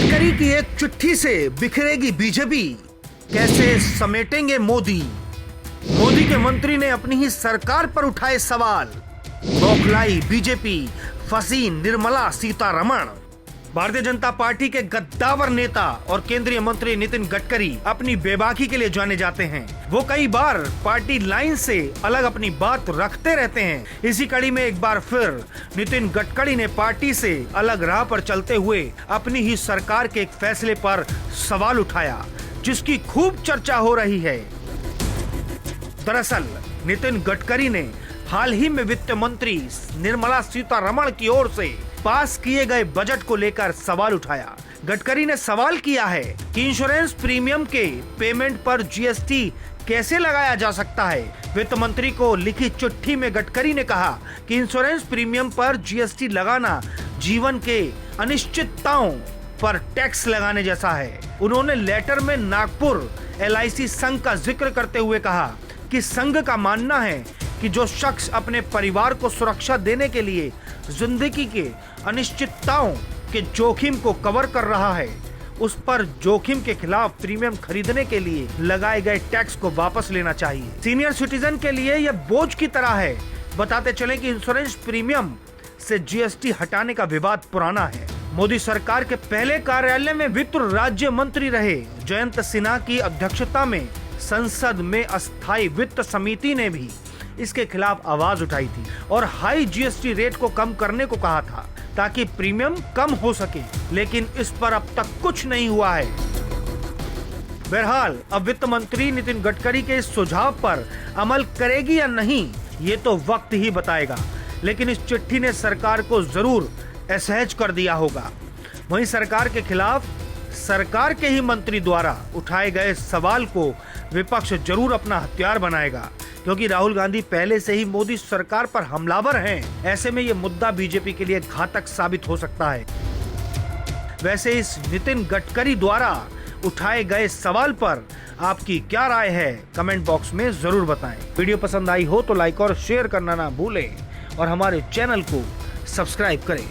गडकरी की एक चिट्ठी से बिखरेगी बीजेपी, कैसे समेटेंगे मोदी। मोदी के मंत्री ने अपनी ही सरकार पर उठाए सवाल, बौखलाई बीजेपी, फंसी निर्मला सीतारमण। भारतीय जनता पार्टी के गद्दावर नेता और केंद्रीय मंत्री नितिन गडकरी अपनी बेबाकी के लिए जाने जाते हैं। वो कई बार पार्टी लाइन से अलग अपनी बात रखते रहते हैं। इसी कड़ी में एक बार फिर नितिन गडकरी ने पार्टी से अलग राह पर चलते हुए अपनी ही सरकार के एक फैसले पर सवाल उठाया, जिसकी खूब चर्चा हो रही है। दरअसल नितिन गडकरी ने हाल ही में वित्त मंत्री निर्मला सीतारमण की ओर से पास किए गए बजट को लेकर सवाल उठाया। गडकरी ने सवाल किया है कि इंश्योरेंस प्रीमियम के पेमेंट पर जीएसटी कैसे लगाया जा सकता है। वित्त मंत्री को लिखी चिट्ठी में गडकरी ने कहा कि इंश्योरेंस प्रीमियम पर जीएसटी लगाना जीवन के अनिश्चितताओं पर टैक्स लगाने जैसा है। उन्होंने लेटर में नागपुर LIC संघ का जिक्र करते हुए कहा कि संघ का मानना है कि जो शख्स अपने परिवार को सुरक्षा देने के लिए जिंदगी के अनिश्चितताओं के जोखिम को कवर कर रहा है, उस पर जोखिम के खिलाफ प्रीमियम खरीदने के लिए लगाए गए टैक्स को वापस लेना चाहिए। सीनियर सिटीजन के लिए यह बोझ की तरह है। बताते चलें कि इंश्योरेंस प्रीमियम से जीएसटी हटाने का विवाद पुराना है। मोदी सरकार के पहले कार्यालय में वित्त राज्य मंत्री रहे जयंत सिन्हा की अध्यक्षता में संसद में अस्थायी वित्त समिति ने भी इसके खिलाफ आवाज उठाई थी और हाई जीएसटी रेट को कम करने को कहा था ताकि प्रीमियम कम हो सके, लेकिन इस पर अब तक कुछ नहीं हुआ है। बहरहाल अब वित्त मंत्री नितिन गडकरी के इस सुझाव पर अमल करेगी या नहीं, ये तो वक्त ही बताएगा, लेकिन इस चिट्ठी ने सरकार को जरूर असहज कर दिया होगा। वहीं सरकार के खिलाफ सरकार के ही मंत्री द्वारा उठाए गए सवाल को विपक्ष जरूर अपना हथियार बनाएगा, क्योंकि राहुल गांधी पहले से ही मोदी सरकार पर हमलावर हैं। ऐसे में ये मुद्दा बीजेपी के लिए घातक साबित हो सकता है। वैसे इस नितिन गडकरी द्वारा उठाए गए सवाल पर आपकी क्या राय है, कमेंट बॉक्स में जरूर बताएं। वीडियो पसंद आई हो तो लाइक और शेयर करना ना भूलें और हमारे चैनल को सब्सक्राइब करें।